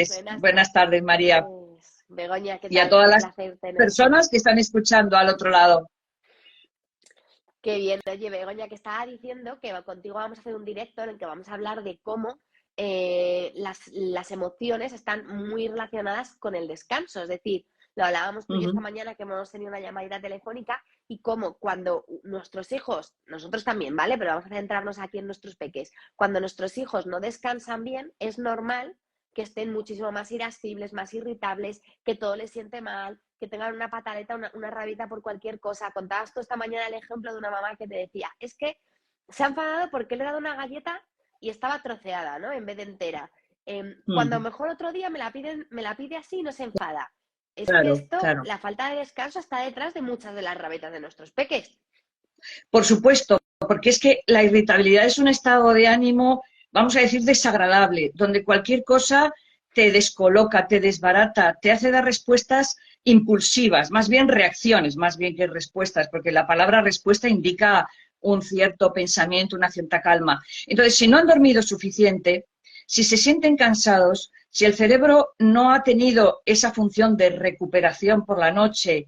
tardes. Buenas tardes, María. Begoña, ¿qué tal? Y a todas Un las placer tenerte. personas que están escuchando al otro lado. Qué bien. Oye, Begoña, que estaba diciendo que contigo vamos a hacer un directo en el que vamos a hablar de cómo las emociones están muy relacionadas con el descanso. Es decir, lo hablábamos tú y yo esta mañana que hemos tenido una llamadita telefónica y cómo cuando nuestros hijos, nosotros también, ¿vale? Pero vamos a centrarnos aquí en nuestros peques. Cuando nuestros hijos no descansan bien, es normal que estén muchísimo más irascibles, más irritables, que todo les siente mal, que tengan una pataleta, una rabita por cualquier cosa. Contabas tú esta mañana el ejemplo de una mamá que te decía, es que se ha enfadado porque le he dado una galleta y estaba troceada, ¿no? En vez de entera. Cuando a lo mejor otro día me la pide así y no se enfada. Es que Claro, esto, claro. la falta de descanso está detrás de muchas de las rabetas de nuestros peques. Por supuesto, porque es que la irritabilidad es un estado de ánimo, vamos a decir, desagradable, donde cualquier cosa te descoloca, te desbarata, te hace dar respuestas impulsivas, más bien reacciones, más bien que respuestas, porque la palabra respuesta indica un cierto pensamiento, una cierta calma. Entonces, si no han dormido suficiente, si se sienten cansados, si el cerebro no ha tenido esa función de recuperación por la noche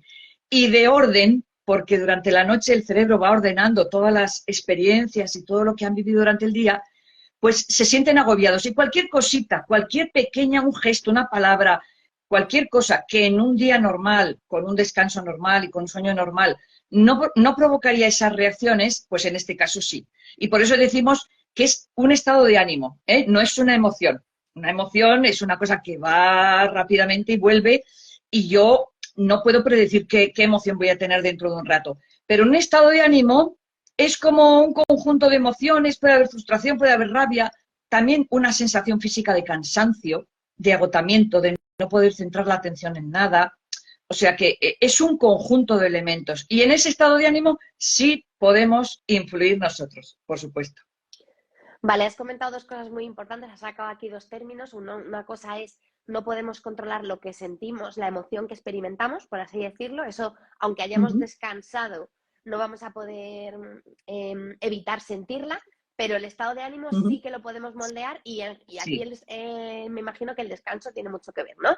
y de orden, porque durante la noche el cerebro va ordenando todas las experiencias y todo lo que han vivido durante el día, pues se sienten agobiados. Y cualquier cosita, cualquier pequeña, un gesto, una palabra, cualquier cosa que en un día normal, con un descanso normal y con un sueño normal, no provocaría esas reacciones, pues en este caso sí. Y por eso decimos que es un estado de ánimo, ¿eh? No es una emoción. Una emoción es una cosa que va rápidamente y vuelve, y yo no puedo predecir qué emoción voy a tener dentro de un rato. Pero un estado de ánimo es como un conjunto de emociones, puede haber frustración, puede haber rabia, también una sensación física de cansancio, de agotamiento, de no poder centrar la atención en nada. O sea que es un conjunto de elementos. Y en ese estado de ánimo sí podemos influir nosotros, por supuesto. Vale, has comentado dos cosas muy importantes, has sacado aquí dos términos. Una cosa es, no podemos controlar lo que sentimos, la emoción que experimentamos, por así decirlo. Eso, aunque hayamos descansado, no vamos a poder evitar sentirla, pero el estado de ánimo sí que lo podemos moldear y aquí me imagino que el descanso tiene mucho que ver, ¿no?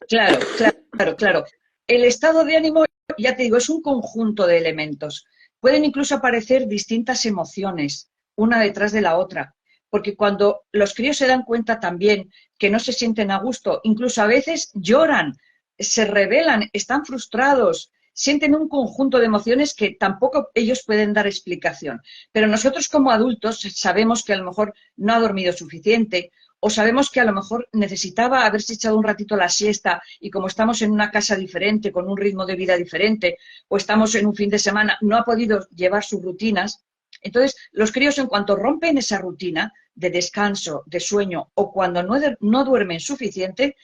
Claro. El estado de ánimo, ya te digo, es un conjunto de elementos. Pueden incluso aparecer distintas emociones, una detrás de la otra, porque cuando los críos se dan cuenta también que no se sienten a gusto, incluso a veces lloran, se rebelan, están frustrados, sienten un conjunto de emociones que tampoco ellos pueden dar explicación. Pero nosotros como adultos sabemos que a lo mejor no ha dormido suficiente, o sabemos que a lo mejor necesitaba haberse echado un ratito la siesta y como estamos en una casa diferente, con un ritmo de vida diferente, o estamos en un fin de semana, no ha podido llevar sus rutinas. Entonces, los críos, en cuanto rompen esa rutina de descanso, de sueño, o cuando no duermen suficiente,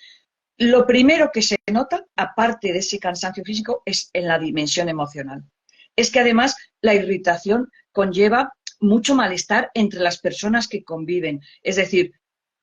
lo primero que se nota, aparte de ese cansancio físico, es en la dimensión emocional. Es que además la irritación conlleva mucho malestar entre las personas que conviven. Es decir,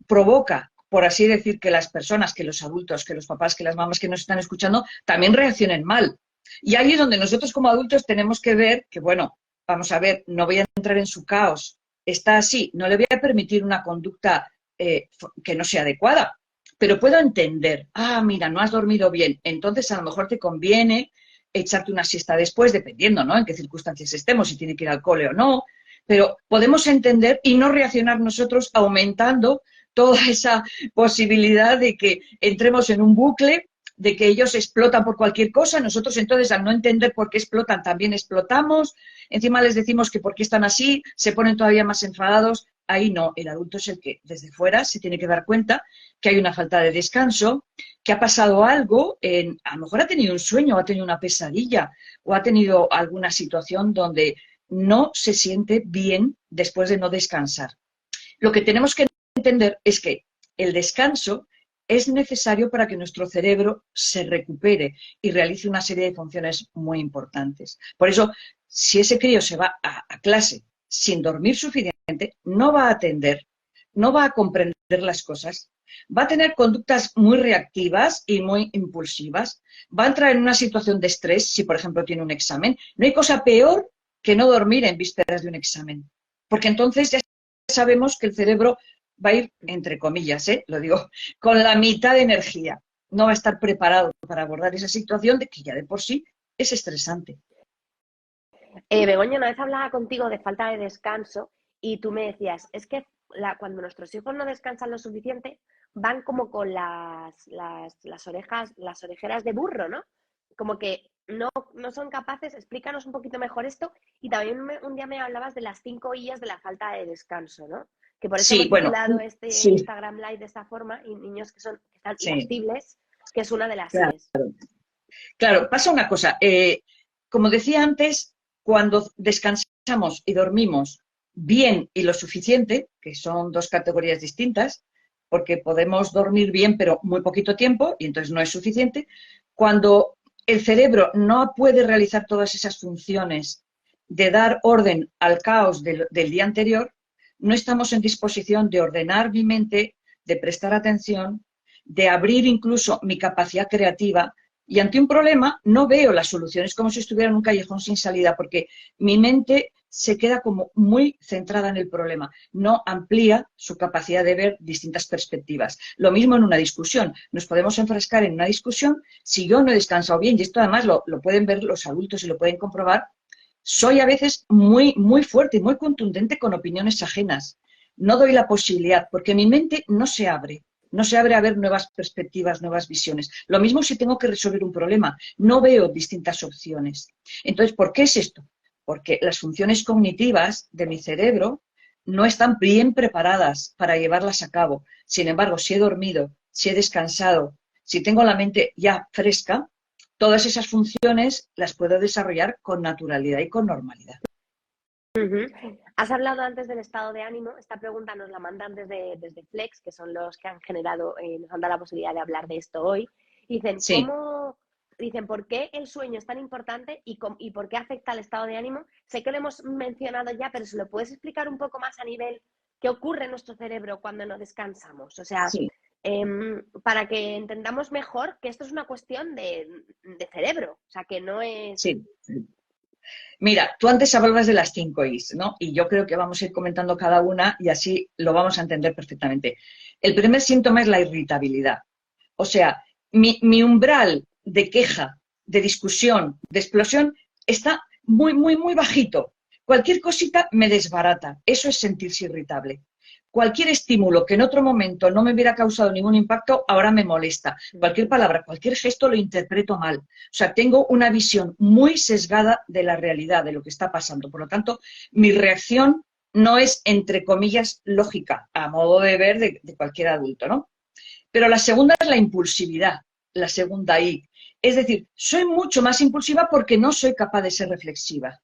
provoca, por así decir, que las personas, que los adultos, que los papás, que las mamás que nos están escuchando, también reaccionen mal. Y ahí es donde nosotros como adultos tenemos que ver que, bueno, vamos a ver, no voy a entrar en su caos, está así, no le voy a permitir una conducta que no sea adecuada, pero puedo entender, mira, no has dormido bien, entonces a lo mejor te conviene echarte una siesta después, dependiendo, ¿no?, en qué circunstancias estemos, si tiene que ir al cole o no, pero podemos entender y no reaccionar nosotros aumentando toda esa posibilidad de que entremos en un bucle, de que ellos explotan por cualquier cosa, nosotros entonces al no entender por qué explotan también explotamos, encima les decimos que por qué están así, se ponen todavía más enfadados. Ahí no, el adulto es el que desde fuera se tiene que dar cuenta que hay una falta de descanso, que ha pasado algo, a lo mejor ha tenido un sueño, o ha tenido una pesadilla, o ha tenido alguna situación donde no se siente bien después de no descansar. Lo que tenemos que entender es que el descanso es necesario para que nuestro cerebro se recupere y realice una serie de funciones muy importantes. Por eso, si ese crío se va a clase sin dormir suficiente, no va a atender, no va a comprender las cosas, va a tener conductas muy reactivas y muy impulsivas, va a entrar en una situación de estrés si, por ejemplo, tiene un examen. No hay cosa peor que no dormir en vísperas de un examen, porque entonces ya sabemos que el cerebro va a ir, entre comillas, lo digo, con la mitad de energía. No va a estar preparado para abordar esa situación de que ya de por sí es estresante. Begoña, una vez hablaba contigo de falta de descanso y tú me decías, es que cuando nuestros hijos no descansan lo suficiente, van como con las orejas, las orejeras de burro, ¿no? Como que no son capaces, explícanos un poquito mejor esto. Y también un día me hablabas de las 5 I's de la falta de descanso, ¿no? Que por eso Sí, hemos bueno, titulado este sí, Instagram Live de esta forma, y niños que están sí, irascibles, que es una de las claro. I's. Claro, pasa una cosa. Como decía antes, cuando descansamos y dormimos bien y lo suficiente, que son dos categorías distintas, porque podemos dormir bien pero muy poquito tiempo y entonces no es suficiente, cuando el cerebro no puede realizar todas esas funciones de dar orden al caos del día anterior, no estamos en disposición de ordenar mi mente, de prestar atención, de abrir incluso mi capacidad creativa. Y ante un problema no veo las soluciones, como si estuviera en un callejón sin salida, porque mi mente se queda como muy centrada en el problema, no amplía su capacidad de ver distintas perspectivas. Lo mismo en una discusión. Nos podemos enfrascar en una discusión si yo no he descansado bien, y esto además lo pueden ver los adultos y lo pueden comprobar. Soy a veces muy, muy fuerte y muy contundente con opiniones ajenas. No doy la posibilidad, porque mi mente no se abre. No se abre a ver nuevas perspectivas, nuevas visiones. Lo mismo si tengo que resolver un problema. No veo distintas opciones. Entonces, ¿por qué es esto? Porque las funciones cognitivas de mi cerebro no están bien preparadas para llevarlas a cabo. Sin embargo, si he dormido, si he descansado, si tengo la mente ya fresca, todas esas funciones las puedo desarrollar con naturalidad y con normalidad. Has hablado antes del estado de ánimo. Esta pregunta nos la mandan desde Flex, que son los que han generado, nos han dado la posibilidad de hablar de esto hoy. Dicen, Sí. ¿por qué el sueño es tan importante y por qué afecta al estado de ánimo? Sé que lo hemos mencionado ya, pero ¿se lo puedes explicar un poco más a nivel qué ocurre en nuestro cerebro cuando no descansamos? O sea, Sí. para que entendamos mejor que esto es una cuestión de cerebro, o sea, que no es... Sí. Mira, tú antes hablabas de las 5 Is, ¿no? Y yo creo que vamos a ir comentando cada una y así lo vamos a entender perfectamente. El primer síntoma es la irritabilidad. O sea, mi umbral de queja, de discusión, de explosión está muy, muy, muy bajito. Cualquier cosita me desbarata. Eso es sentirse irritable. Cualquier estímulo que en otro momento no me hubiera causado ningún impacto, ahora me molesta. Cualquier palabra, cualquier gesto lo interpreto mal. O sea, tengo una visión muy sesgada de la realidad, de lo que está pasando. Por lo tanto, mi reacción no es, entre comillas, lógica, a modo de ver de cualquier adulto, ¿no? Pero la segunda es la impulsividad, la segunda I. Es decir, soy mucho más impulsiva porque no soy capaz de ser reflexiva.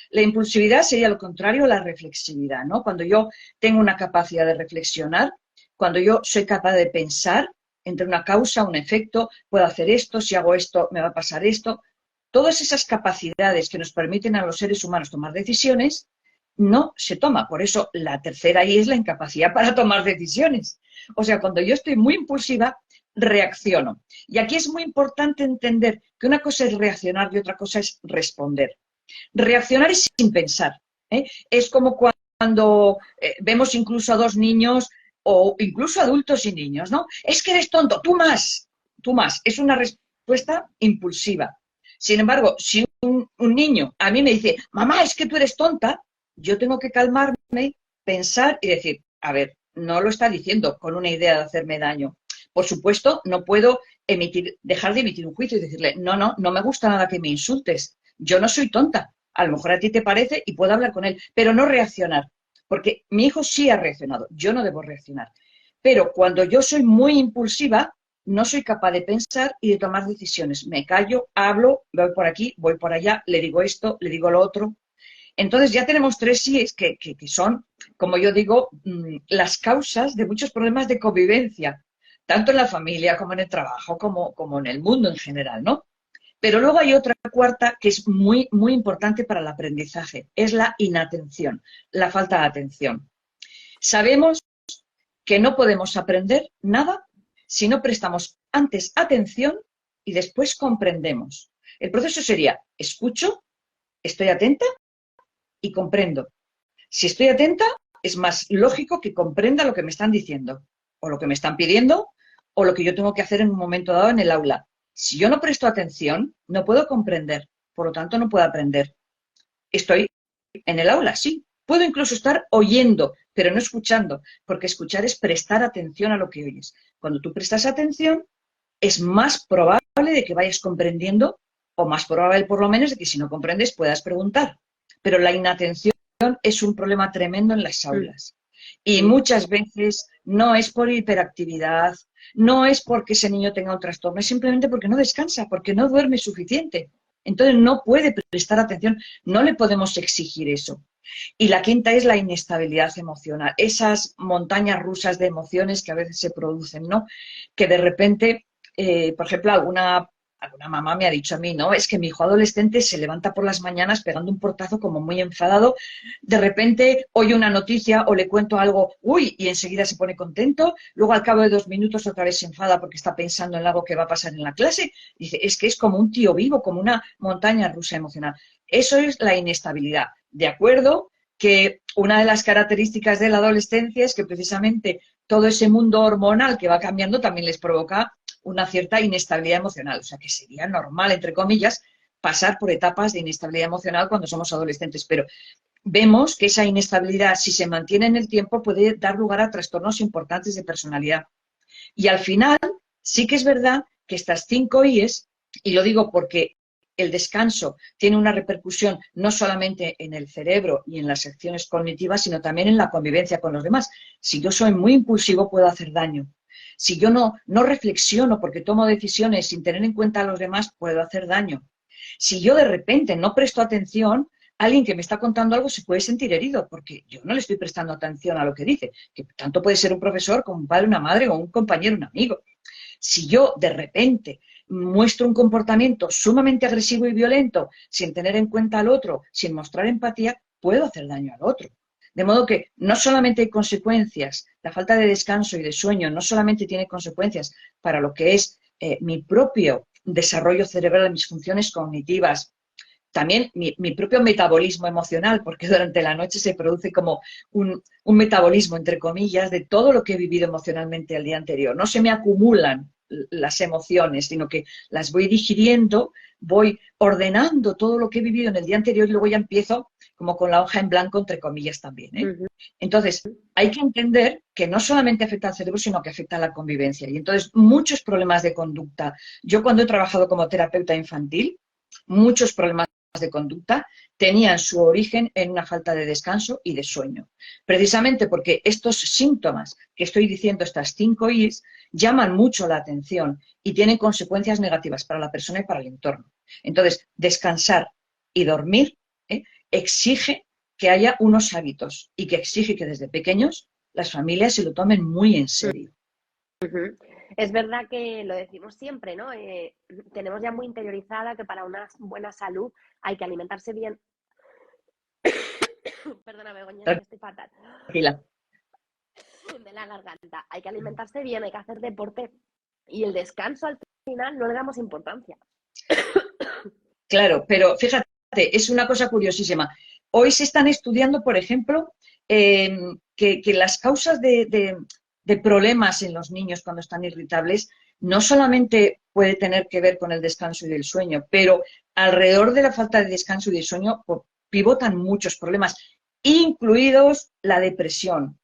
La impulsividad sería lo contrario a la reflexividad, ¿no? Cuando yo tengo una capacidad de reflexionar, cuando yo soy capaz de pensar entre una causa, un efecto, puedo hacer esto, si hago esto, me va a pasar esto. Todas esas capacidades que nos permiten a los seres humanos tomar decisiones, no se toma. Por eso la tercera I es la incapacidad para tomar decisiones. O sea, cuando yo estoy muy impulsiva, reacciono. Y aquí es muy importante entender que una cosa es reaccionar y otra cosa es responder. Reaccionar es sin pensar. Es como cuando vemos incluso a dos niños o incluso adultos y niños, ¿no? Es que eres tonto, tú más, tú más. Es una respuesta impulsiva. Sin embargo, si un niño a mí me dice, mamá, es que tú eres tonta, yo tengo que calmarme, pensar y decir, a ver, no lo está diciendo con una idea de hacerme daño. Por supuesto, no puedo dejar de emitir un juicio y decirle, no, no, no me gusta nada que me insultes. Yo no soy tonta. A lo mejor a ti te parece y puedo hablar con él, pero no reaccionar. Porque mi hijo sí ha reaccionado, yo no debo reaccionar. Pero cuando yo soy muy impulsiva, no soy capaz de pensar y de tomar decisiones. Me callo, hablo, voy por aquí, voy por allá, le digo esto, le digo lo otro. Entonces ya tenemos tres síes que son, como yo digo, las causas de muchos problemas de convivencia, tanto en la familia como en el trabajo, como en el mundo en general, ¿no? Pero luego hay otra cuarta que es muy, muy importante para el aprendizaje, es la inatención, la falta de atención. Sabemos que no podemos aprender nada si no prestamos antes atención y después comprendemos. El proceso sería, escucho, estoy atenta y comprendo. Si estoy atenta, es más lógico que comprenda lo que me están diciendo, o lo que me están pidiendo, o lo que yo tengo que hacer en un momento dado en el aula. Si yo no presto atención, no puedo comprender, por lo tanto no puedo aprender. Estoy en el aula, sí. Puedo incluso estar oyendo, pero no escuchando, porque escuchar es prestar atención a lo que oyes. Cuando tú prestas atención, es más probable de que vayas comprendiendo, o más probable por lo menos de que si no comprendes puedas preguntar. Pero la inatención es un problema tremendo en las aulas. Y muchas veces no es por hiperactividad, no es porque ese niño tenga un trastorno, es simplemente porque no descansa, porque no duerme suficiente. Entonces no puede prestar atención, no le podemos exigir eso. Y la quinta es la inestabilidad emocional, esas montañas rusas de emociones que a veces se producen, ¿no? Que de repente, por ejemplo, alguna mamá me ha dicho a mí, ¿no? Es que mi hijo adolescente se levanta por las mañanas pegando un portazo como muy enfadado, de repente oye una noticia o le cuento algo, uy, y enseguida se pone contento, luego al cabo de 2 minutos otra vez se enfada porque está pensando en algo que va a pasar en la clase. Dice, es que es como un tío vivo, como una montaña rusa emocional. Eso es la inestabilidad. De acuerdo que una de las características de la adolescencia es que precisamente todo ese mundo hormonal que va cambiando también les provoca una cierta inestabilidad emocional. O sea, que sería normal, entre comillas, pasar por etapas de inestabilidad emocional cuando somos adolescentes. Pero vemos que esa inestabilidad, si se mantiene en el tiempo, puede dar lugar a trastornos importantes de personalidad. Y al final, sí que es verdad que estas 5 I's, y lo digo porque el descanso tiene una repercusión no solamente en el cerebro y en las acciones cognitivas, sino también en la convivencia con los demás. Si yo soy muy impulsivo, puedo hacer daño. Si yo no reflexiono porque tomo decisiones sin tener en cuenta a los demás, puedo hacer daño. Si yo de repente no presto atención, alguien que me está contando algo se puede sentir herido porque yo no le estoy prestando atención a lo que dice, que tanto puede ser un profesor como un padre, una madre o un compañero, un amigo. Si yo de repente muestro un comportamiento sumamente agresivo y violento sin tener en cuenta al otro, sin mostrar empatía, puedo hacer daño al otro. De modo que no solamente hay consecuencias, la falta de descanso y de sueño no solamente tiene consecuencias para lo que es mi propio desarrollo cerebral, mis funciones cognitivas, también mi propio metabolismo emocional, porque durante la noche se produce como un metabolismo, entre comillas, de todo lo que he vivido emocionalmente el día anterior. No se me acumulan las emociones, sino que las voy digiriendo, voy ordenando todo lo que he vivido en el día anterior y luego ya empiezo como con la hoja en blanco, entre comillas, también, ¿eh? Entonces, hay que entender que no solamente afecta al cerebro, sino que afecta a la convivencia. Y entonces, muchos problemas de conducta. Yo cuando he trabajado como terapeuta infantil, muchos problemas de conducta tenían su origen en una falta de descanso y de sueño. Precisamente porque estos síntomas que estoy diciendo, estas 5 I's, llaman mucho la atención y tienen consecuencias negativas para la persona y para el entorno. Entonces, descansar y dormir exige que haya unos hábitos y que exige que desde pequeños las familias se lo tomen muy en serio. Es verdad que lo decimos siempre, ¿no? Tenemos ya muy interiorizada que para una buena salud hay que alimentarse bien. Perdona, Begoña, que estoy fatal. Tranquila. De la garganta. Hay que alimentarse bien, hay que hacer deporte. Y el descanso al final no le damos importancia. Claro, pero fíjate, es una cosa curiosísima. Hoy se están estudiando, por ejemplo, que las causas de problemas en los niños cuando están irritables no solamente puede tener que ver con el descanso y el sueño, pero alrededor de la falta de descanso y de sueño pivotan muchos problemas, incluidos la depresión,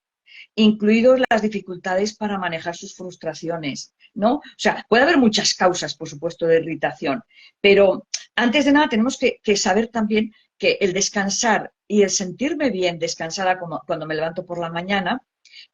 incluidos las dificultades para manejar sus frustraciones, ¿no? O sea, puede haber muchas causas, por supuesto, de irritación, pero antes de nada tenemos que saber también que el descansar y el sentirme bien descansada como cuando me levanto por la mañana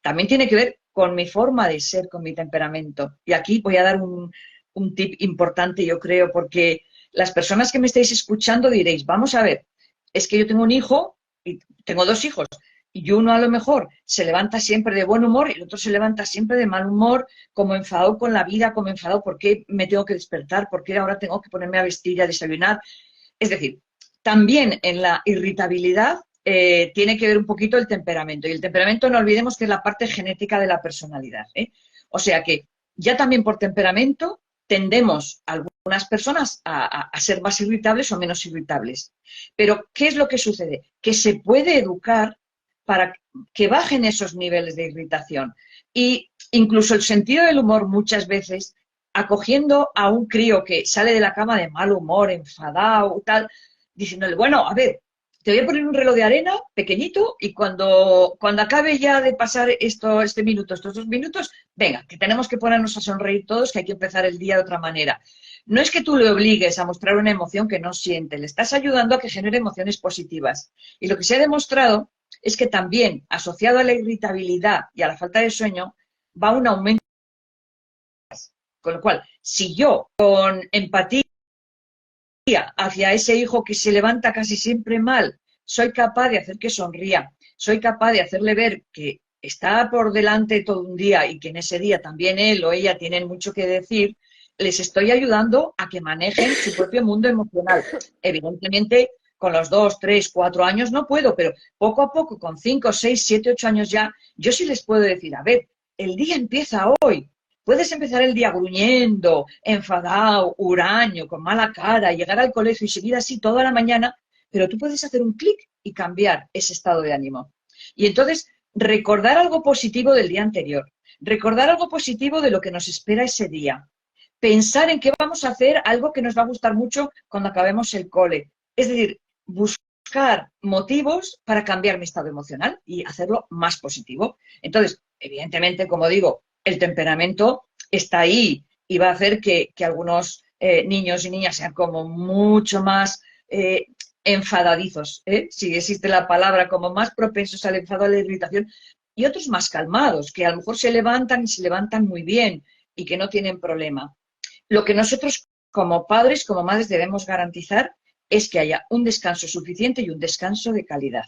también tiene que ver con mi forma de ser, con mi temperamento. Y aquí voy a dar un tip importante, yo creo, porque las personas que me estáis escuchando diréis, vamos a ver, es que yo tengo un hijo y tengo 2 hijos, y uno a lo mejor se levanta siempre de buen humor y el otro se levanta siempre de mal humor, como enfadado con la vida, como enfadado, ¿por qué me tengo que despertar? ¿Por qué ahora tengo que ponerme a vestir y a desayunar? Es decir, también en la irritabilidad tiene que ver un poquito el temperamento. Y el temperamento no olvidemos que es la parte genética de la personalidad, ¿eh? O sea que ya también por temperamento tendemos algunas personas a ser más irritables o menos irritables. Pero, ¿qué es lo que sucede? Que se puede educar para que bajen esos niveles de irritación. Y incluso el sentido del humor muchas veces, acogiendo a un crío que sale de la cama de mal humor, enfadado, tal, diciéndole, bueno, a ver, te voy a poner un reloj de arena pequeñito y cuando acabe ya de pasar este minuto, estos 2 minutos, venga, que tenemos que ponernos a sonreír todos, que hay que empezar el día de otra manera. No es que tú le obligues a mostrar una emoción que no siente, le estás ayudando a que genere emociones positivas. Y lo que se ha demostrado es que también, asociado a la irritabilidad y a la falta de sueño, va un aumento. Con lo cual, si yo con empatía hacia ese hijo que se levanta casi siempre mal, soy capaz de hacer que sonría, soy capaz de hacerle ver que está por delante todo un día y que en ese día también él o ella tienen mucho que decir, les estoy ayudando a que manejen su propio mundo emocional. Evidentemente, con los 2, 3, 4 años no puedo, pero poco a poco, con 5, 6, 7, 8 años ya, yo sí les puedo decir, a ver, el día empieza hoy. Puedes empezar el día gruñendo, enfadado, huraño, con mala cara, llegar al colegio y seguir así toda la mañana, pero tú puedes hacer un clic y cambiar ese estado de ánimo. Y entonces, recordar algo positivo del día anterior, recordar algo positivo de lo que nos espera ese día, pensar en qué vamos a hacer, algo que nos va a gustar mucho cuando acabemos el cole. Es decir, buscar motivos para cambiar mi estado emocional y hacerlo más positivo. Entonces, evidentemente, como digo, el temperamento está ahí y va a hacer que algunos niños y niñas sean como mucho más enfadadizos, si existe la palabra, como más propensos al enfado, a la irritación, y otros más calmados, que a lo mejor se levantan y se levantan muy bien y que no tienen problema. Lo que nosotros como padres, como madres debemos garantizar es que haya un descanso suficiente y un descanso de calidad.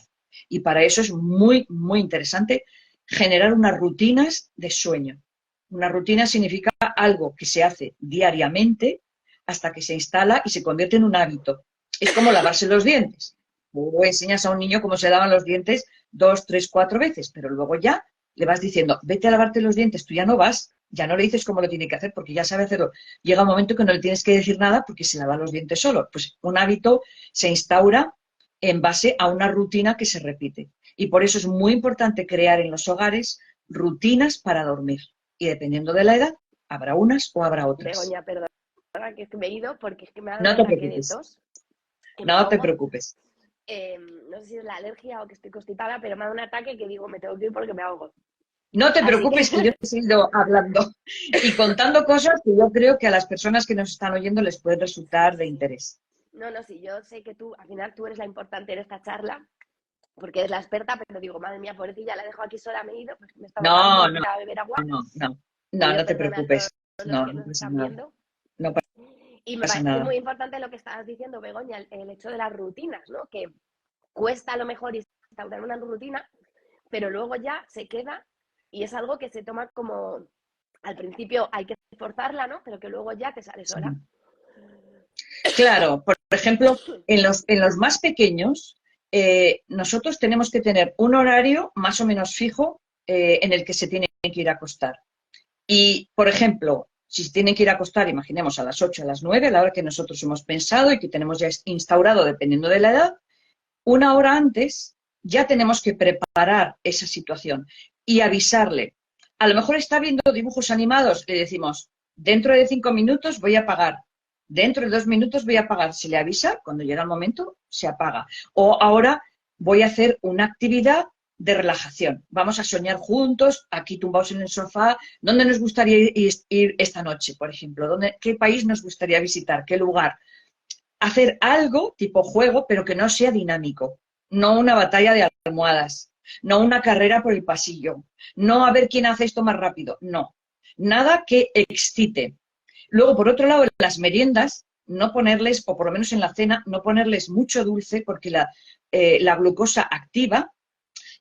Y para eso es muy, muy interesante generar unas rutinas de sueño. Una rutina significa algo que se hace diariamente hasta que se instala y se convierte en un hábito. Es como lavarse los dientes. Luego enseñas a un niño cómo se lavan los dientes 2, 3, 4 veces, pero luego ya le vas diciendo, vete a lavarte los dientes, tú ya no vas, ya no le dices cómo lo tiene que hacer porque ya sabe hacerlo. Llega un momento que no le tienes que decir nada porque se lava los dientes solo. Pues un hábito se instaura en base a una rutina que se repite. Y por eso es muy importante crear en los hogares rutinas para dormir. Y dependiendo de la edad, habrá unas o habrá otras. Begoña, perdona que es que me he ido porque es que me ha dado No un te ataque de preocupes. tos. No te preocupes. No sé si es la alergia o que estoy constipada, pero me ha dado un ataque que digo, me tengo que ir porque me ahogo. No te Así preocupes que yo he seguido hablando y contando cosas que yo creo que a las personas que nos están oyendo les pueden resultar de interés. No, sí, yo sé que tú, al final tú eres la importante en esta charla, porque eres la experta, pero digo, madre mía, pobrecilla, la dejo aquí sola, me he ido, pues me estaba ahogando, No, voy no, a ir a beber agua. no Pido te perdón a todos preocupes. los No, que no nos pasa están nada. viendo. No Y me pasa parece nada. muy importante lo que estabas diciendo, Begoña, el hecho de las rutinas, ¿no? Que cuesta a lo mejor instaurar una rutina, pero luego ya se queda y es algo que se toma como, al principio hay que forzarla, ¿no? Pero que luego ya te sale Sí. sola. Claro, por ejemplo, en los más pequeños, nosotros tenemos que tener un horario más o menos fijo en el que se tienen que ir a acostar. Y, por ejemplo, si se tienen que ir a acostar, imaginemos a las 8, a las 9, a la hora que nosotros hemos pensado y que tenemos ya instaurado, dependiendo de la edad, una hora antes ya tenemos que preparar esa situación y avisarle. A lo mejor está viendo dibujos animados, le decimos, dentro de 5 minutos voy a apagar, dentro de 2 minutos voy a apagar. Se le avisa, cuando llega el momento, se apaga. O ahora voy a hacer una actividad de relajación. Vamos a soñar juntos, aquí tumbados en el sofá. ¿Dónde nos gustaría ir esta noche, por ejemplo? ¿Qué país nos gustaría visitar? ¿Qué lugar? Hacer algo tipo juego, pero que no sea dinámico. No una batalla de almohadas, no una carrera por el pasillo, no a ver quién hace esto más rápido, no. Nada que excite. Luego, por otro lado, en las meriendas, no ponerles, o por lo menos en la cena, no ponerles mucho dulce porque la glucosa activa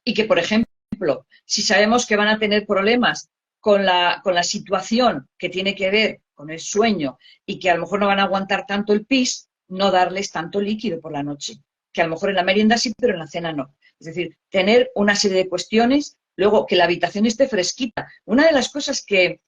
y que, por ejemplo, si sabemos que van a tener problemas con la situación que tiene que ver con el sueño y que a lo mejor no van a aguantar tanto el pis, no darles tanto líquido por la noche. Que a lo mejor en la merienda sí, pero en la cena no. Es decir, tener una serie de cuestiones, luego que la habitación esté fresquita. Una de las cosas que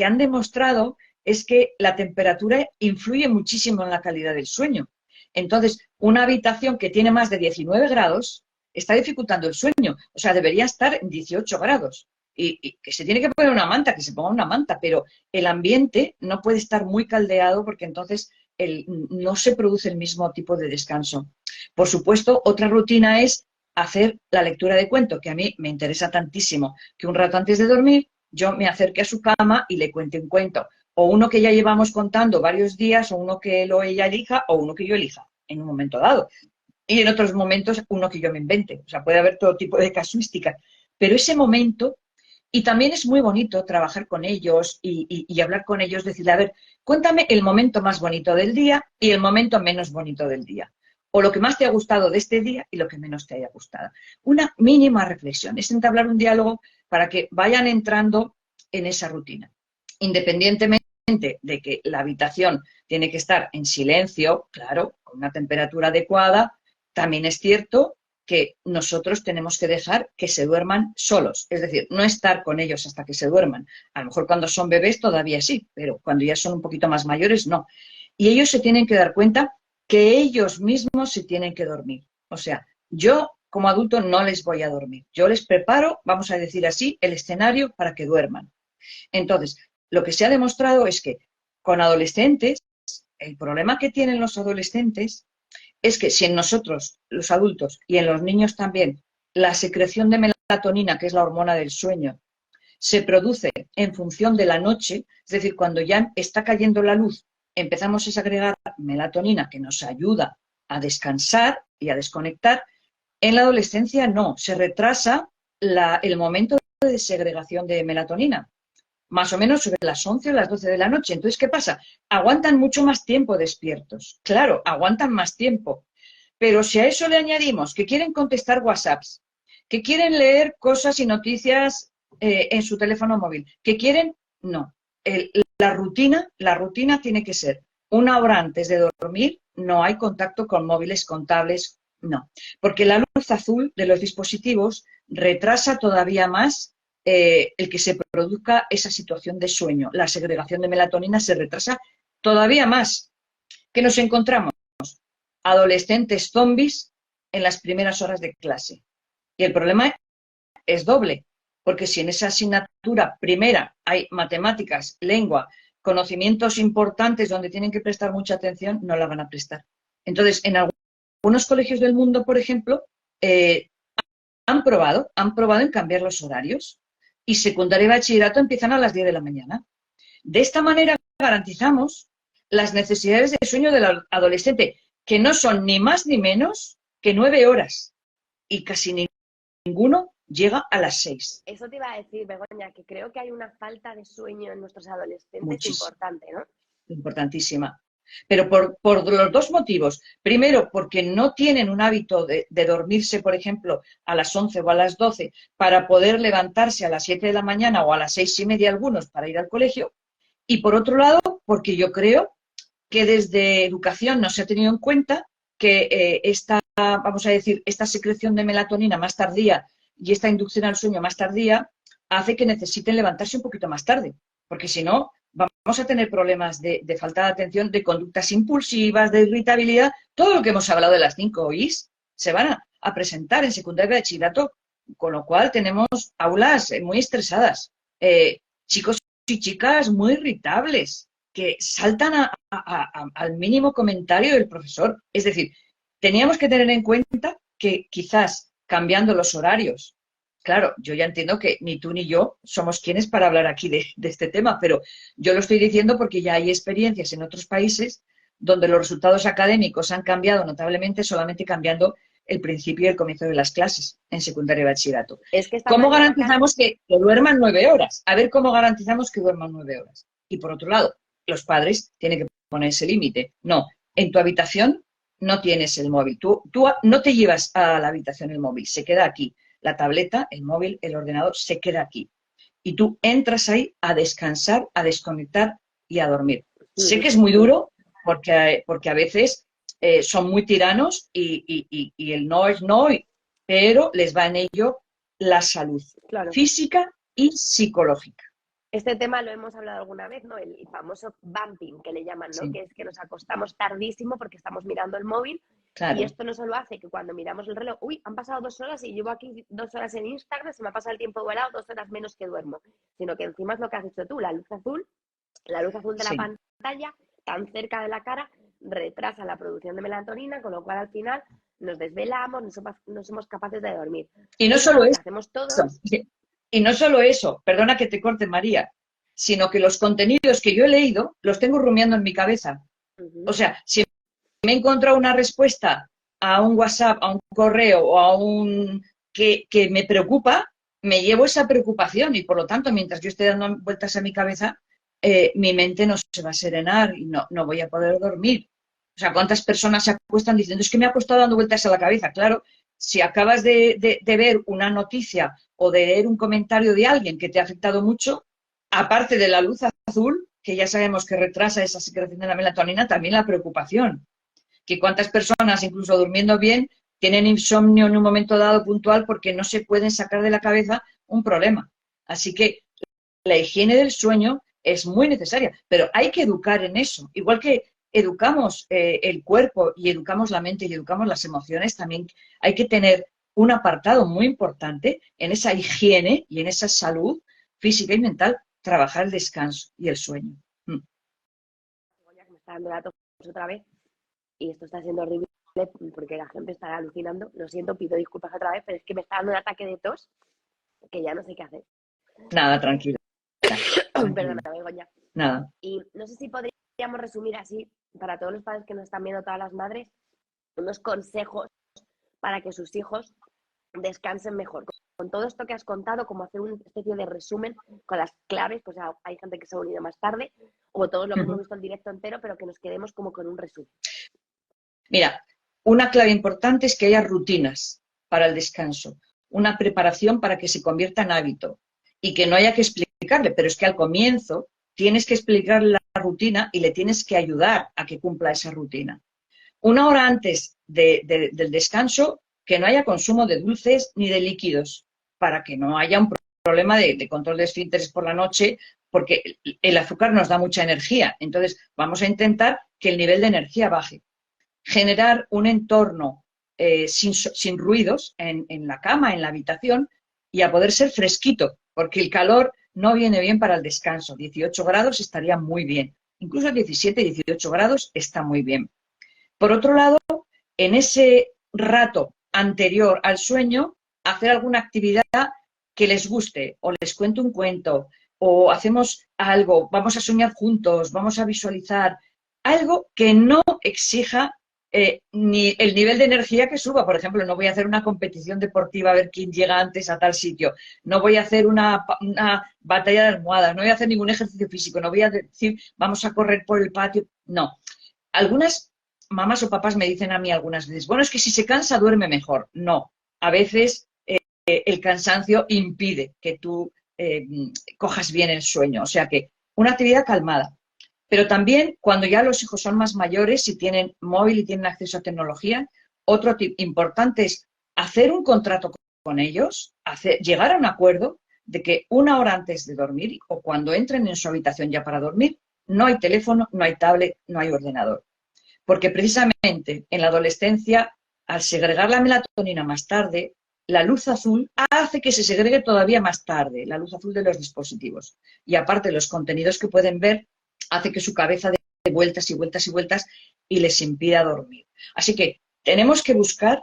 han demostrado es que la temperatura influye muchísimo en la calidad del sueño. Entonces, una habitación que tiene más de 19 grados está dificultando el sueño. O sea, debería estar en 18 grados. Y que se tiene que poner una manta, que se ponga una manta, pero el ambiente no puede estar muy caldeado porque entonces no se produce el mismo tipo de descanso. Por supuesto, otra rutina es hacer la lectura de cuento, que a mí me interesa tantísimo, que un rato antes de dormir yo me acerque a su cama y le cuente un cuento, o uno que ya llevamos contando varios días, o uno que ella elija, o uno que yo elija en un momento dado. Y en otros momentos uno que yo me invente. O sea, puede haber todo tipo de casuísticas. Pero ese momento, y también es muy bonito trabajar con ellos y hablar con ellos, decirle, a ver, cuéntame el momento más bonito del día y el momento menos bonito del día. O lo que más te ha gustado de este día y lo que menos te haya gustado. Una mínima reflexión, es entablar un diálogo para que vayan entrando en esa rutina. Independientemente de que la habitación tiene que estar en silencio, claro, con una temperatura adecuada, también es cierto que nosotros tenemos que dejar que se duerman solos, es decir, no estar con ellos hasta que se duerman. A lo mejor cuando son bebés todavía sí, pero cuando ya son un poquito más mayores no. Y ellos se tienen que dar cuenta que ellos mismos se tienen que dormir. O sea, yo como adulto no les voy a dormir. Yo les preparo, vamos a decir así, el escenario para que duerman. Entonces, lo que se ha demostrado es que con adolescentes, el problema que tienen los adolescentes es que si en nosotros, los adultos, y en los niños también, la secreción de melatonina, que es la hormona del sueño, se produce en función de la noche, es decir, cuando ya está cayendo la luz, empezamos a segregar melatonina que nos ayuda a descansar y a desconectar. En la adolescencia no, se retrasa el momento de segregación de melatonina, más o menos sobre las 11 o las 12 de la noche. Entonces, ¿qué pasa? Aguantan mucho más tiempo despiertos. Claro, aguantan más tiempo. Pero si a eso le añadimos que quieren contestar WhatsApps, que quieren leer cosas y noticias en su teléfono móvil, que quieren, no. La rutina tiene que ser una hora antes de dormir, no hay contacto con móviles, con tablets, no. Porque la luz azul de los dispositivos retrasa todavía más el que se produzca esa situación de sueño. La segregación de melatonina se retrasa todavía más. ¿Qué nos encontramos? Adolescentes zombies en las primeras horas de clase. Y el problema es doble, porque si en esa asignatura primera hay matemáticas, lengua, conocimientos importantes donde tienen que prestar mucha atención, no la van a prestar. Entonces, en algunos colegios del mundo, por ejemplo, han probado en cambiar los horarios y secundaria y bachillerato empiezan a las 10 de la mañana. De esta manera garantizamos las necesidades de sueño del adolescente, que no son ni más ni menos que 9 horas y casi ninguno llega a las 6. Eso te iba a decir, Begoña, que creo que hay una falta de sueño en nuestros adolescentes Muchísimo. importante, ¿no? Importantísima. Pero por los dos motivos. Primero, porque no tienen un hábito de dormirse, por ejemplo, a las 11 o a las 12 para poder levantarse a las 7 de la mañana o a las 6:30 algunos para ir al colegio. Y por otro lado, porque yo creo que desde educación no se ha tenido en cuenta que vamos a decir, esta secreción de melatonina más tardía y esta inducción al sueño más tardía hace que necesiten levantarse un poquito más tarde, porque si no, vamos a tener problemas de falta de atención, de conductas impulsivas, de irritabilidad. Todo lo que hemos hablado de las 5 Is se van a presentar en secundaria de bachillerato, con lo cual tenemos aulas muy estresadas, chicos y chicas muy irritables, que saltan al mínimo comentario del profesor. Es decir, teníamos que tener en cuenta que quizás cambiando los horarios, claro, yo ya entiendo que ni tú ni yo somos quienes para hablar aquí de este tema, pero yo lo estoy diciendo porque ya hay experiencias en otros países donde los resultados académicos han cambiado notablemente solamente cambiando el principio y el comienzo de las clases en secundaria y bachillerato. Es que ¿Cómo garantizamos que duerman 9 horas? A ver cómo garantizamos que duerman 9 horas. Y por otro lado, los padres tienen que poner ese límite. No, en tu habitación no tienes el móvil. Tú no te llevas a la habitación el móvil, se queda aquí. La tableta, el móvil, el ordenador se queda aquí. Y tú entras ahí a descansar, a desconectar y a dormir. Sé que es muy duro porque a veces son muy tiranos y el no es no, pero les va en ello la salud física y psicológica. Este tema lo hemos hablado alguna vez, ¿no? El famoso bumping que le llaman, ¿no? Sí. Que es que nos acostamos tardísimo porque estamos mirando el móvil claro. Y esto no solo hace que cuando miramos el reloj, uy, han pasado 2 horas y llevo aquí 2 horas en Instagram, se me ha pasado el tiempo volado, 2 horas menos que duermo, sino que encima es lo que has hecho tú, la luz azul de la Sí. pantalla, tan cerca de la cara, retrasa la producción de melatonina, con lo cual al final nos desvelamos, no somos capaces de dormir. Y no Eso es solo algo que eso, hacemos todos. y no solo eso, perdona que te corte, María, sino que los contenidos que yo he leído los tengo rumiando en mi cabeza. O sea, si me he encontrado una respuesta a un WhatsApp, a un correo o a un que me preocupa, me llevo esa preocupación y por lo tanto, mientras yo esté dando vueltas a mi cabeza, mi mente no se va a serenar y no voy a poder dormir. O sea, ¿cuántas personas se acuestan diciendo, es que me ha costado dando vueltas a la cabeza? Claro, si acabas de ver una noticia o de leer un comentario de alguien que te ha afectado mucho, aparte de la luz azul, que ya sabemos que retrasa esa secreción de la melatonina, también la preocupación. Que cuántas personas, incluso durmiendo bien, tienen insomnio en un momento dado puntual porque no se pueden sacar de la cabeza un problema. Así que la higiene del sueño es muy necesaria, pero hay que educar en eso. Igual que educamos el cuerpo y educamos la mente y educamos las emociones, también hay que tener un apartado muy importante en esa higiene y en esa salud física y mental, trabajar el descanso y el sueño. Que me está dando la tos otra vez y esto está siendo horrible porque la gente está alucinando. Lo siento, pido disculpas otra vez, pero es que me está dando un ataque de tos que ya no sé qué hacer. Nada, tranquila. Perdona, Begoña. Nada. Y no sé si podríamos resumir así, para todos los padres que nos están viendo, todas las madres, unos consejos para que sus hijos descansen mejor. Con todo esto que has contado, como hacer una especie de resumen con las claves, pues hay gente que se ha unido más tarde, o todos lo que hemos visto el directo entero, pero que nos quedemos como con un resumen. Mira, una clave importante es que haya rutinas para el descanso, una preparación para que se convierta en hábito y que no haya que explicarle, pero es que al comienzo tienes que explicarle la rutina y le tienes que ayudar a que cumpla esa rutina. Una hora antes del descanso, que no haya consumo de dulces ni de líquidos, para que no haya un problema de control de esfínteres por la noche, porque el azúcar nos da mucha energía. Entonces, vamos a intentar que el nivel de energía baje. Generar un entorno sin ruidos en la cama, en la habitación, y a poder ser fresquito, porque el calor no viene bien para el descanso. 18 grados estaría muy bien. Incluso 17, 18 grados está muy bien. Por otro lado, en ese rato anterior al sueño, hacer alguna actividad que les guste, o les cuento un cuento, o hacemos algo, vamos a soñar juntos, vamos a visualizar, algo que no exija ni el nivel de energía que suba. Por ejemplo, no voy a hacer una competición deportiva a ver quién llega antes a tal sitio, no voy a hacer una batalla de almohadas, no voy a hacer ningún ejercicio físico, no voy a decir vamos a correr por el patio, no. Algunas mamás o papás me dicen a mí algunas veces, bueno, es que si se cansa duerme mejor. No, a veces el cansancio impide que tú cojas bien el sueño. O sea que una actividad calmada. Pero también cuando ya los hijos son más mayores y tienen móvil y tienen acceso a tecnología, otro tip importante es hacer un contrato con ellos, llegar a un acuerdo de que una hora antes de dormir o cuando entren en su habitación ya para dormir, no hay teléfono, no hay tablet, no hay ordenador. Porque precisamente en la adolescencia, al segregar la melatonina más tarde, la luz azul hace que se segregue todavía más tarde, la luz azul de los dispositivos. Y aparte, los contenidos que pueden ver hace que su cabeza dé vueltas y vueltas y vueltas y les impida dormir. Así que tenemos que buscar,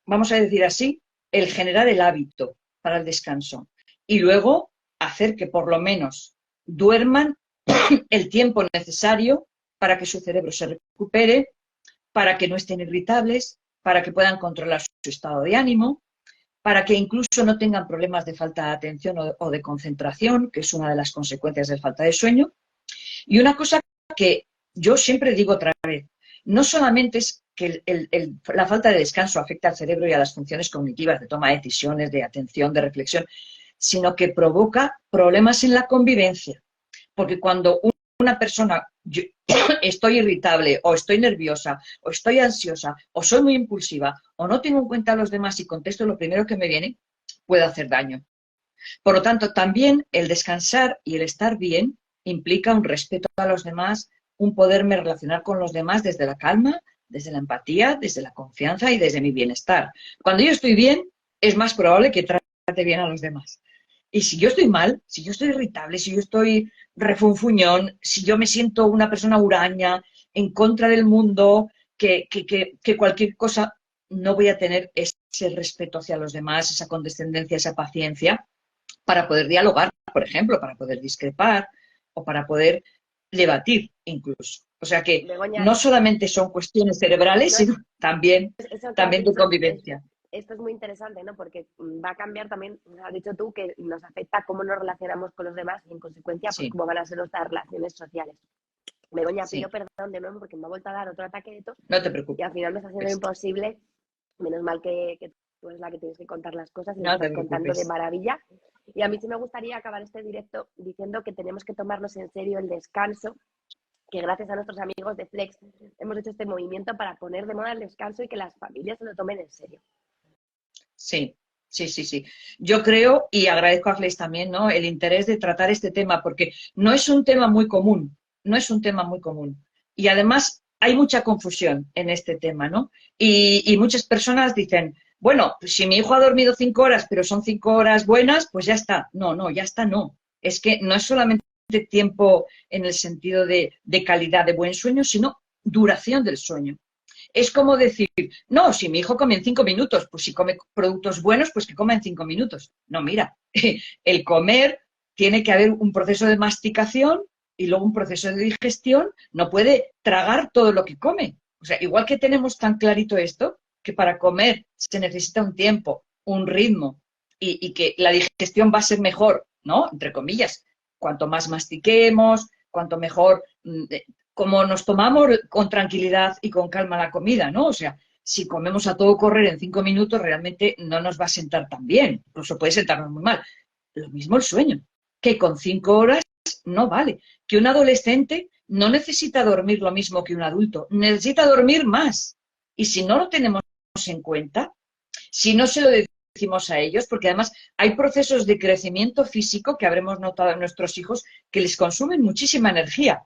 vamos a decir así, el generar el hábito para el descanso. Y luego hacer que por lo menos duerman el tiempo necesario para que su cerebro se recupere, para que no estén irritables, para que puedan controlar su estado de ánimo, para que incluso no tengan problemas de falta de atención o de concentración, que es una de las consecuencias de falta de sueño. Y una cosa que yo siempre digo otra vez, no solamente es que la falta de descanso afecta al cerebro y a las funciones cognitivas de toma de decisiones, de atención, de reflexión, sino que provoca problemas en la convivencia. Porque cuando una persona, estoy irritable, o estoy nerviosa, o estoy ansiosa, o soy muy impulsiva, o no tengo en cuenta a los demás y contesto lo primero que me viene, puede hacer daño. Por lo tanto, también el descansar y el estar bien implica un respeto a los demás, un poderme relacionar con los demás desde la calma, desde la empatía, desde la confianza y desde mi bienestar. Cuando yo estoy bien, es más probable que trate bien a los demás. Y si yo estoy mal, si yo estoy irritable, si yo estoy refunfuñón, si yo me siento una persona huraña, en contra del mundo, que cualquier cosa, no voy a tener ese respeto hacia los demás, esa condescendencia, esa paciencia, para poder dialogar, por ejemplo, para poder discrepar o para poder debatir incluso. O sea que Begoña, no solamente son cuestiones cerebrales, no es sino también, eso que has también de dicho, convivencia. esto es muy interesante, ¿no? Porque va a cambiar también, has dicho tú, que nos afecta cómo nos relacionamos con los demás y en consecuencia, pues Sí, cómo van a ser nuestras relaciones sociales. Begoña, pido sí, perdón de nuevo porque me ha vuelto a dar otro ataque de tos no te y al final me está haciendo preocupes. imposible. Menos mal que tú eres la que tienes que contar las cosas y las No te estás contando de preocupes. maravilla. Y a mí sí me gustaría acabar este directo diciendo que tenemos que tomarnos en serio el descanso, que gracias a nuestros amigos de Flex hemos hecho este movimiento para poner de moda el descanso y que las familias se lo tomen en serio. Sí, sí, sí, sí. Yo creo, y agradezco a Flex también, ¿no?, el interés de tratar este tema, porque no es un tema muy común, no es un tema muy común. Y además hay mucha confusión en este tema, ¿no? Y muchas personas dicen, bueno, pues si mi hijo ha dormido 5 horas, pero son 5 horas buenas, pues ya está. No, no, ya está, no. Es que no es solamente tiempo en el sentido de calidad de buen sueño, sino duración del sueño. Es como decir, no, si mi hijo come en 5 minutos, pues si come productos buenos, pues que coma en 5 minutos. No, mira, el comer tiene que haber un proceso de masticación y luego un proceso de digestión. No puede tragar todo lo que come. O sea, igual que tenemos tan clarito esto, que para comer se necesita un tiempo, un ritmo y que la digestión va a ser mejor, ¿no? Entre comillas. Cuanto más mastiquemos, cuanto mejor como nos tomamos con tranquilidad y con calma la comida, ¿no? O sea, si comemos a todo correr en 5 minutos, realmente no nos va a sentar tan bien, incluso puede sentarnos muy mal. Lo mismo el sueño, que con 5 horas no vale. Que un adolescente no necesita dormir lo mismo que un adulto, necesita dormir más. Y si no lo tenemos en cuenta, si no se lo decimos a ellos, porque además hay procesos de crecimiento físico que habremos notado en nuestros hijos que les consumen muchísima energía.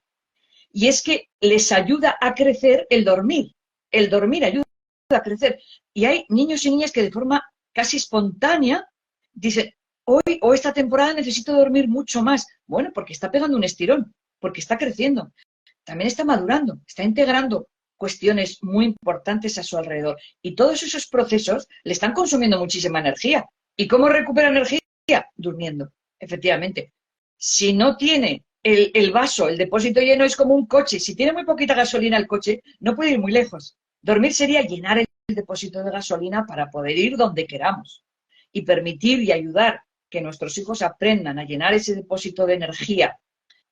Y es que les ayuda a crecer el dormir. El dormir ayuda a crecer. Y hay niños y niñas que de forma casi espontánea dicen, hoy o esta temporada necesito dormir mucho más. Bueno, porque está pegando un estirón, porque está creciendo. También está madurando, está integrando cuestiones muy importantes a su alrededor. Y todos esos procesos le están consumiendo muchísima energía. ¿Y cómo recupera energía? Durmiendo, efectivamente. Si no tiene el vaso, el depósito lleno, es como un coche. Si tiene muy poquita gasolina el coche, no puede ir muy lejos. Dormir sería llenar el depósito de gasolina para poder ir donde queramos y permitir y ayudar que nuestros hijos aprendan a llenar ese depósito de energía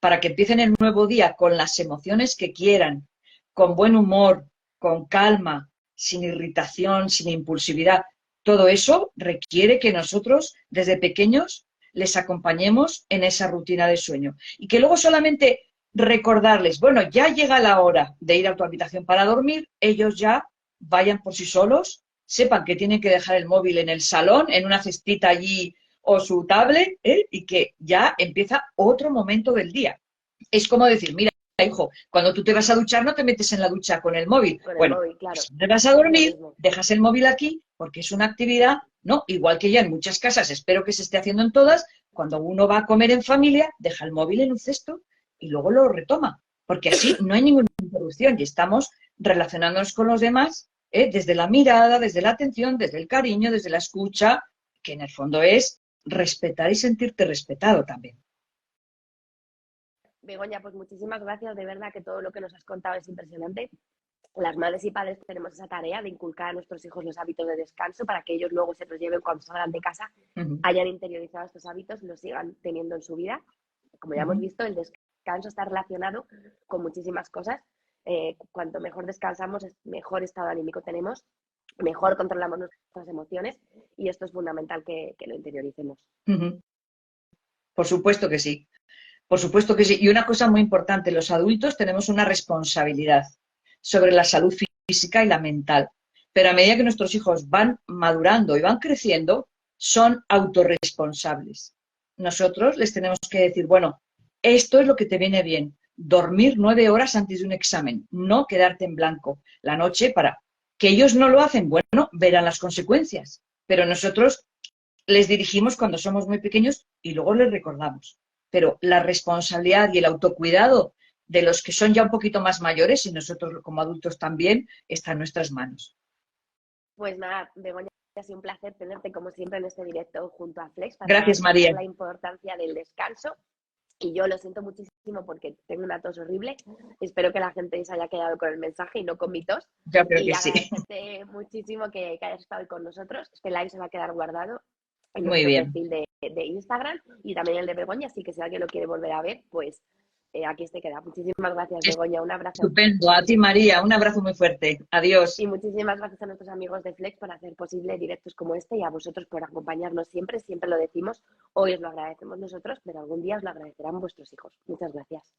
para que empiecen el nuevo día con las emociones que quieran, con buen humor, con calma, sin irritación, sin impulsividad. Todo eso requiere que nosotros, desde pequeños, les acompañemos en esa rutina de sueño. Y que luego solamente recordarles, bueno, ya llega la hora de ir a tu habitación para dormir, ellos ya vayan por sí solos, sepan que tienen que dejar el móvil en el salón, en una cestita allí o su tablet, y que ya empieza otro momento del día. Es como decir, mira, hijo, cuando tú te vas a duchar no te metes en la ducha con el móvil. Con el Bueno, móvil, claro. pues si te vas a Es lo dormir, mismo. dejas el móvil aquí porque es una actividad, ¿no? Igual que ya en muchas casas, espero que se esté haciendo en todas, cuando uno va a comer en familia, deja el móvil en un cesto y luego lo retoma, porque así no hay ninguna interrupción y estamos relacionándonos con los demás desde la mirada, desde la atención, desde el cariño, desde la escucha, que en el fondo es respetar y sentirte respetado también. Begoña, pues muchísimas gracias, de verdad que todo lo que nos has contado es impresionante. Las madres y padres tenemos esa tarea de inculcar a nuestros hijos los hábitos de descanso para que ellos luego se los lleven cuando salgan de casa, hayan interiorizado estos hábitos, los sigan teniendo en su vida. Como ya hemos visto, el descanso está relacionado con muchísimas cosas. Cuanto mejor descansamos, mejor estado anímico tenemos, mejor controlamos nuestras emociones y esto es fundamental que lo interioricemos. Por supuesto que sí. Por supuesto que sí. Y una cosa muy importante, los adultos tenemos una responsabilidad sobre la salud física y la mental. Pero a medida que nuestros hijos van madurando y van creciendo, son autorresponsables. Nosotros les tenemos que decir, bueno, esto es lo que te viene bien. dormir 9 horas antes de un examen, no quedarte en blanco la noche para que ellos no lo hacen, bueno, verán las consecuencias, pero nosotros les dirigimos cuando somos muy pequeños y luego les recordamos. Pero la responsabilidad y el autocuidado de los que son ya un poquito más mayores y nosotros como adultos también está en nuestras manos. Pues nada, Begoña, ha sido un placer tenerte como siempre en este directo junto a Flex para Gracias, María. explicar la importancia del descanso. Y yo lo siento muchísimo porque tengo una tos horrible. Espero que la gente se haya quedado con el mensaje y no con mi tos. Yo creo Y que sí. agradecerte muchísimo que hayas estado hoy con nosotros. Este live se va a quedar guardado en Muy nuestro bien. perfil de Instagram y también el de Begoña. Así que si alguien lo quiere volver a ver, pues aquí se queda. Muchísimas gracias, Begoña. Un abrazo. Estupendo. A ti, María. Un abrazo muy fuerte. Y Adiós. muchísimas gracias a nuestros amigos de Flex por hacer posible directos como este y a vosotros por acompañarnos siempre. Siempre lo decimos. Hoy os lo agradecemos nosotros, pero algún día os lo agradecerán vuestros hijos. Muchas gracias.